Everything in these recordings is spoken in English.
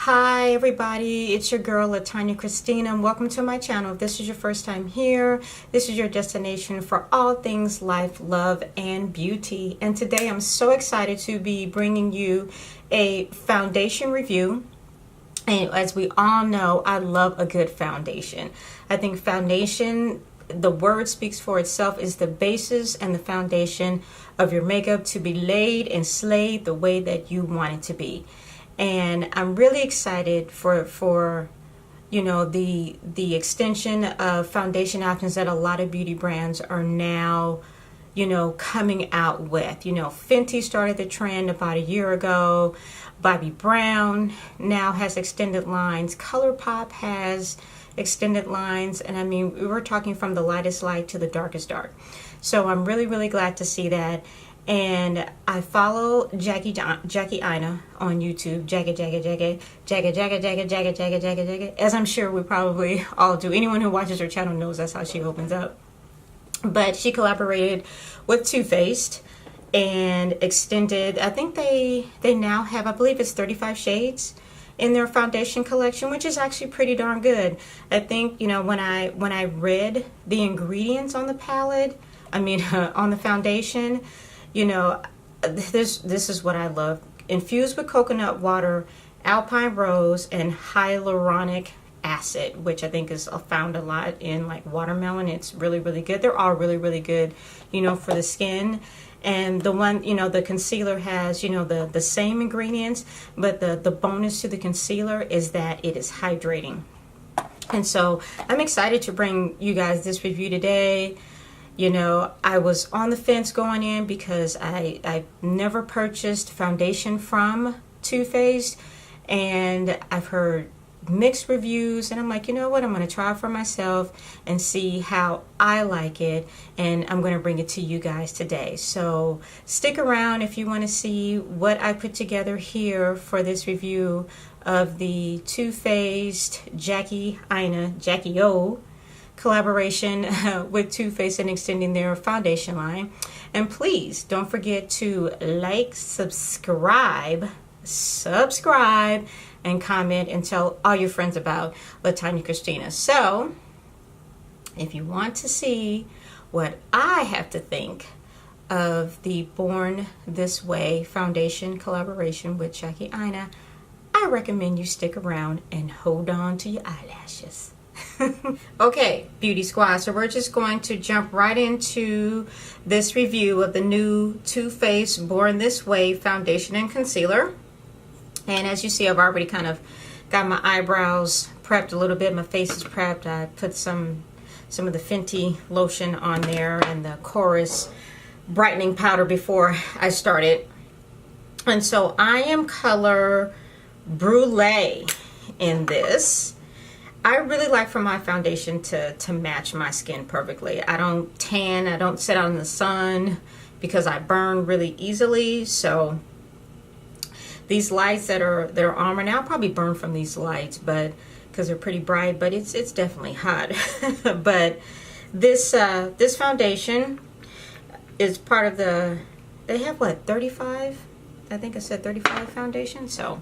Hi everybody, it's your girl LaTanya Christina and welcome to my channel. If this is your first time here, this is your destination for all things life, love, and beauty. And today I'm so excited to be bringing you a foundation review. And as we all know, I love a good foundation. I think foundation, the word speaks for itself, is the basis and the foundation of your makeup to be laid and slayed the way that you want it to be. And I'm really excited for you know, the extension of foundation options that a lot of beauty brands are now, you know, coming out with. You know, Fenty started the trend about a year ago. Bobbi Brown now has extended lines. Colourpop has extended lines. And I mean, we're talking from the lightest light to the darkest dark. So I'm really glad to see that. And I follow Jackie Aina on YouTube, Jackie, as I'm sure we probably all do. Anyone who watches her channel knows that's how she opens up. But she collaborated with Too Faced and extended, I think they now have, I believe it's 35 shades in their foundation collection, which is actually pretty darn good. I think, you know, when I read the ingredients on the palette, I mean on the foundation, you know, this is what I love. Infused with coconut water, alpine rose, and hyaluronic acid, which I think is found a lot in like watermelon. It's really good. They're all really good, you know, for the skin. And the one, you know, the concealer has, you know, the same ingredients, but the bonus to the concealer is that it is hydrating. And so I'm excited to bring you guys this review today. You know, I was on the fence going in because I never purchased foundation from Too Faced, and I've heard mixed reviews, and I'm like, you know what, I'm going to try it for myself and see how I like it, and I'm going to bring it to you guys today. So stick around if you want to see what I put together here for this review of the Too Faced Jackie Aina, Jackie O, collaboration with Too Faced and extending their foundation line. And please don't forget to like, subscribe, and comment and tell all your friends about LaTanya Christina. So if you want to see what I have to think of the Born This Way foundation collaboration with Jackie Aina, I recommend you stick around and hold on to your eyelashes. Okay, Beauty Squad, so we're just going to jump right into this review of the new Too Faced Born This Way foundation and concealer. And as you see, I've already kind of got my eyebrows prepped a little bit. My face is prepped. I put some of the Fenty lotion on there and the Chorus brightening powder before I started. And so I am color Brulee in this. I really like for my foundation to match my skin perfectly. I don't tan, I don't sit out in the sun because I burn really easily. So these lights that are on right now, I'll probably burn from these lights, but because they're pretty bright, but it's definitely hot. But this this foundation is part of the, they have what, 35? I think I said 35 foundation. So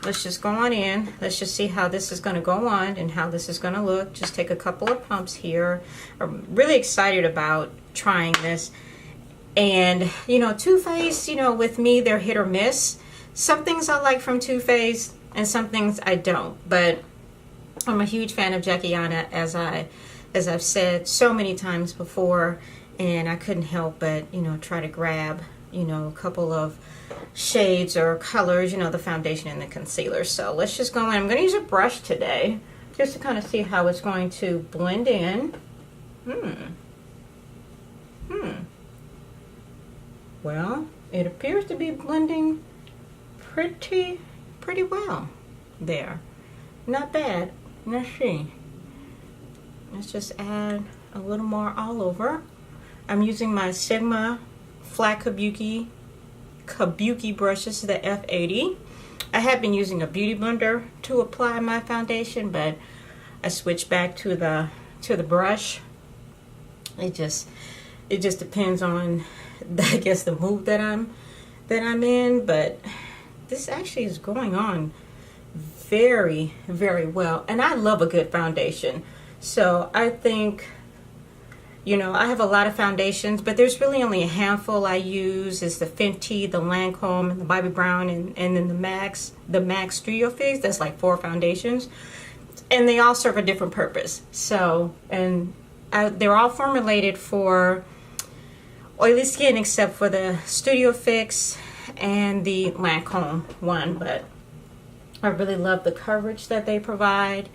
let's just go on in. Let's just see how this is going to go on and how this is going to look. Just take a couple of pumps here. I'm really excited about trying this. And, you know, Too Faced, you know, with me, they're hit or miss. Some things I like from Too Faced and some things I don't. But I'm a huge fan of Jackie Aina, as I've said so many times before. And I couldn't help but, you know, try to grab, you know, a couple of shades or colors, you know, the foundation and the concealer. So let's just go in. I'm going to use a brush today just to kind of see how it's going to blend in. Well, it appears to be blending pretty well there. Not bad. Let's see. Let's just add a little more all over. I'm using my Sigma flat kabuki brushes, the F80. I have been using a beauty blender to apply my foundation, but I switched back to the brush. It just depends on, I guess, the mood that I'm in. But this actually is going on very, very well. And I love a good foundation. So I think, you know, I have a lot of foundations, but there's really only a handful I use. It's the Fenty, the Lancome, and the Bobbi Brown, and then the MAC Studio Fix. That's like 4 foundations. And they all serve a different purpose. So, and they're all formulated for oily skin except for the Studio Fix and the Lancome one. But I really love the coverage that they provide.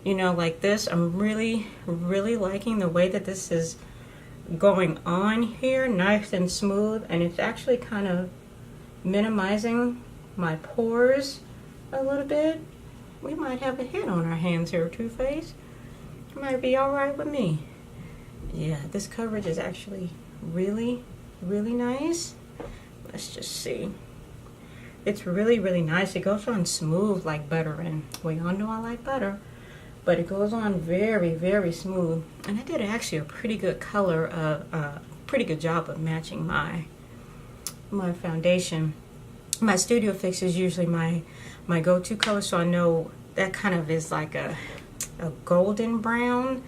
You know, like this, I'm really, really liking the way that this is going on here, nice and smooth, and it's actually kind of minimizing my pores a little bit. We might have a hit on our hands here, Too Faced. It might be all right with me. Yeah, this coverage is actually really, really nice. Let's just see. It's really, really nice. It goes on smooth like butter, and we all know I like butter. But it goes on very, very smooth. And I did actually a pretty good pretty good job of matching my foundation. My Studio Fix is usually my go-to color, so I know that kind of is like a golden brown,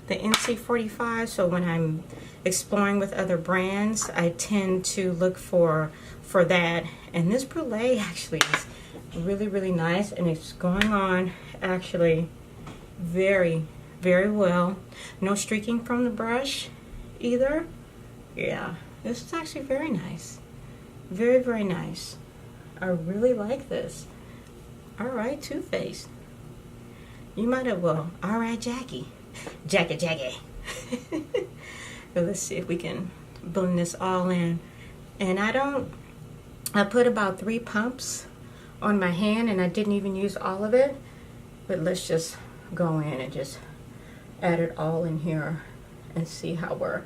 the NC45. So when I'm exploring with other brands, I tend to look for that. And this Brulee actually is really, really nice, and it's going on actually very, very well. No streaking from the brush either. Yeah, this is actually very nice. Very, very nice. I really like this. All right, Too Faced. You might have, well, all right, Jackie. Jackie. But let's see if we can blend this all in. And I put about 3 pumps on my hand, and I didn't even use all of it. But let's just go in and just add it all in here and see how we're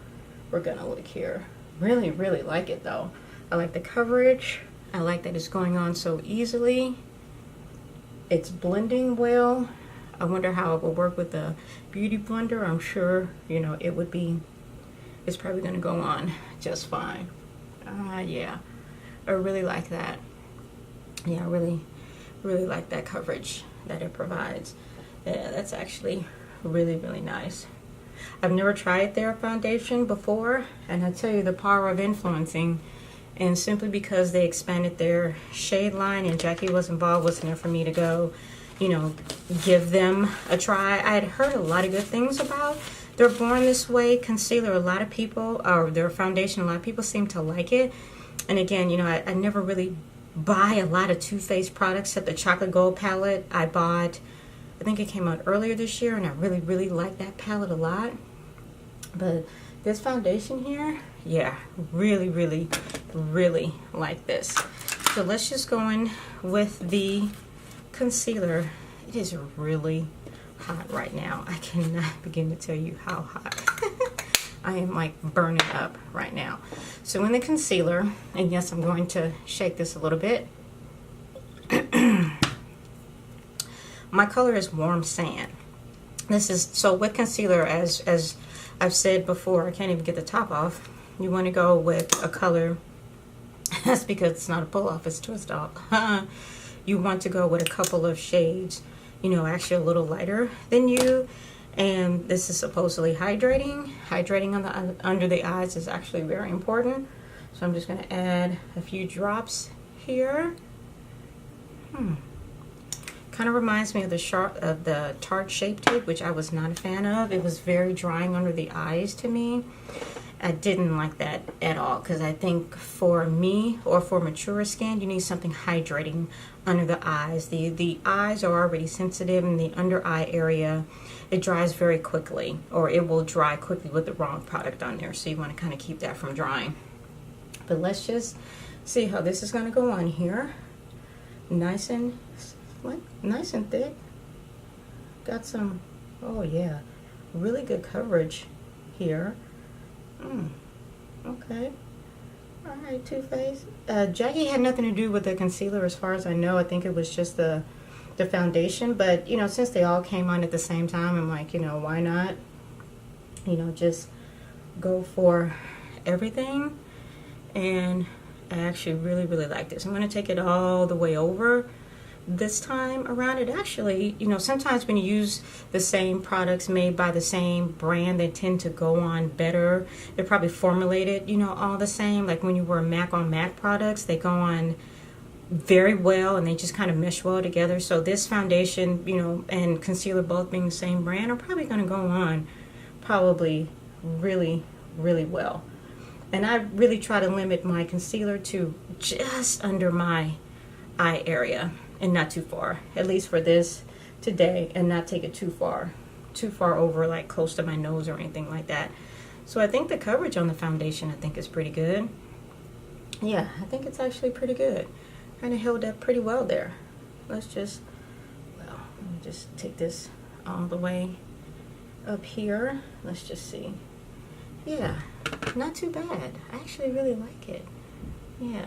gonna look here. Really, really like it though. I like the coverage. I like that it's going on so easily. It's blending well. I wonder how it will work with the beauty blender. I'm sure, you know, it's probably gonna go on just fine. Yeah, I really like that. Yeah, I really, really like that coverage that it provides. Yeah, that's actually really, really nice. I've never tried their foundation before, and I tell you, the power of influencing, and simply because they expanded their shade line and Jackie was involved, wasn't there for me to go, you know, give them a try. I had heard a lot of good things about their Born This Way concealer. A lot of people, or their foundation, a lot of people seem to like it. And again, you know, I never really buy a lot of Too Faced products except the Chocolate Gold palette I bought. I think it came out earlier this year, and I really, really like that palette a lot. But this foundation here, yeah, really, really, really like this. So let's just go in with the concealer. It is really hot right now. I cannot begin to tell you how hot. I am like burning up right now. So in the concealer, and yes, I'm going to shake this a little bit. My color is Warm Sand. This is, so with concealer, as I've said before, I can't even get the top off. You want to go with a color, that's because it's not a pull off, it's twist off. You want to go with a couple of shades, you know, actually a little lighter than you. And this is supposedly hydrating. Hydrating on the under the eyes is actually very important. So I'm just going to add a few drops here. Kind of reminds me of the Tarte Shape Tape, which I was not a fan of. It was very drying under the eyes to me. I didn't like that at all, because I think for me, or for mature skin, you need something hydrating under the eyes. The eyes are already sensitive, and the under eye area, it dries very quickly, or it will dry quickly with the wrong product on there. So you want to kind of keep that from drying. But let's just see how this is going to go on here. Nice and thick. Got some, oh yeah, really good coverage here. Okay. All right, Too Faced. Jackie had nothing to do with the concealer as far as I know. I think it was just the foundation. But, you know, since they all came on at the same time, I'm like, you know, why not, you know, just go for everything. And I actually really, really like this. I'm going to take it all the way over this time around. It actually, you know, sometimes when you use the same products made by the same brand, they tend to go on better. They're probably formulated, you know, all the same. Like when you wear MAC on MAC products, they go on very well and they just kind of mesh well together. So this foundation, you know, and concealer both being the same brand are probably going to go on probably really, really well. And I really try to limit my concealer to just under my eye area and not too far, at least for this today, and not take it too far over, like close to my nose or anything like that. So I think the coverage on the foundation, I think, is pretty good. Yeah, I think it's actually pretty good. Kind of held up pretty well there. Let's just, well, let me just take this all the way up here. Let's just see. Yeah, not too bad. I actually really like it. Yeah,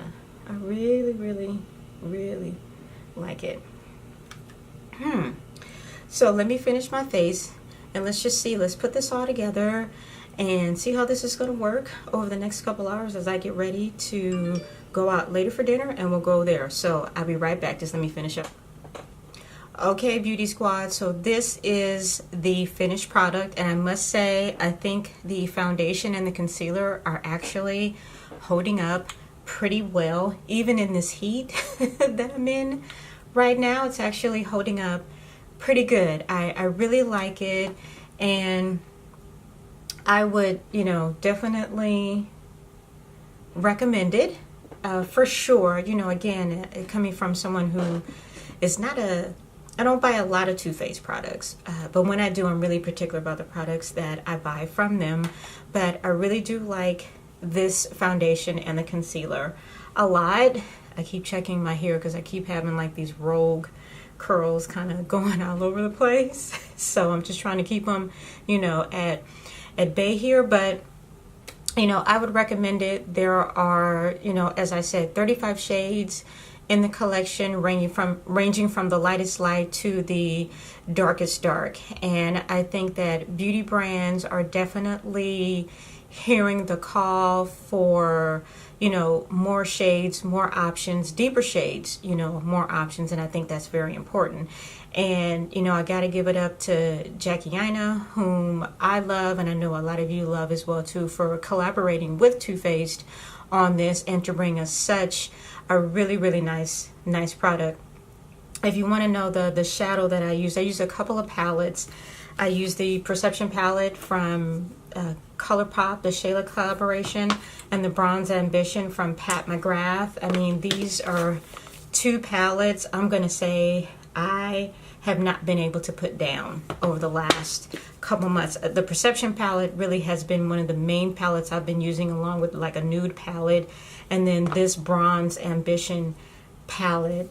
I really, really, really like it. So let me finish my face and let's just see. Let's put this all together and see how this is going to work over the next couple hours as I get ready to go out later for dinner, and we'll go there. So I'll be right back. Just let me finish up. Okay, Beauty Squad, so this is the finished product, and I must say I think the foundation and the concealer are actually holding up pretty well. Even in this heat that I'm in right now, it's actually holding up pretty good. I really like it, and I would, you know, definitely recommend it for sure. You know, again, coming from someone who is not I don't buy a lot of Too Faced products, but when I do, I'm really particular about the products that I buy from them. But I really do like this foundation and the concealer a lot. I keep checking my hair because I keep having like these rogue curls kind of going all over the place. So I'm just trying to keep them, you know, at bay here. But you know, I would recommend it. There are, you know, as I said, 35 shades in the collection, ranging from the lightest light to the darkest dark. And I think that beauty brands are definitely hearing the call for, you know, more shades, more options, deeper shades, you know, more options. And I think that's very important. And, you know, I got to give it up to Jackie Aina, whom I love, and I know a lot of you love as well too, for collaborating with Too Faced on this and to bring us such a really, really nice product. If you want to know the shadow that I use a couple of palettes. I use the Perception palette from Colourpop, the Shayla collaboration, and the Bronze Ambition from McGrath. I mean, these are two palettes I'm going to say I have not been able to put down over the last couple months. The Perception palette really has been one of the main palettes I've been using, along with like a nude palette, and then this Bronze Ambition palette.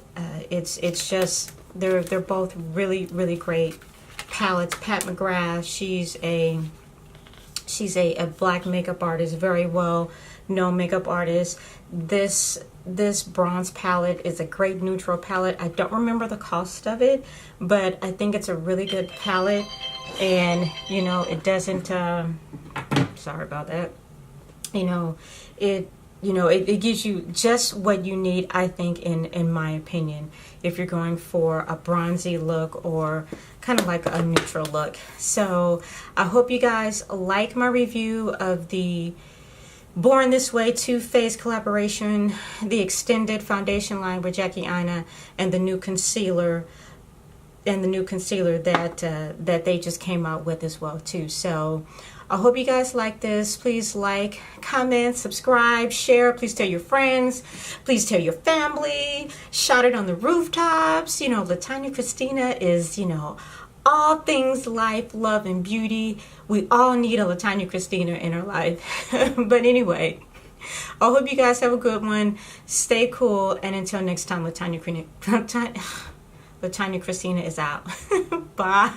It's just they're both really, really great palettes. McGrath, she's a black makeup artist, very well known makeup artist. This bronze palette is a great neutral palette. I don't remember the cost of it, but I think it's a really good palette, and you know, it doesn't sorry about that. It gives you just what you need, I think, in my opinion, if you're going for a bronzy look or kind of like a neutral look. So I hope you guys like my review of the Born This Way Too Faced collaboration, the extended foundation line with Jackie Aina, and the new concealer that they just came out with as well too. So I hope you guys like this. Please like, comment, subscribe, share. Please tell your friends. Please tell your family. Shout it on the rooftops. You know, LaTanya Christina is, all things life, love, and beauty. We all need a LaTanya Christina in our life. But anyway, I hope you guys have a good one. Stay cool. And until next time, LaTanya Christina is out. Bye.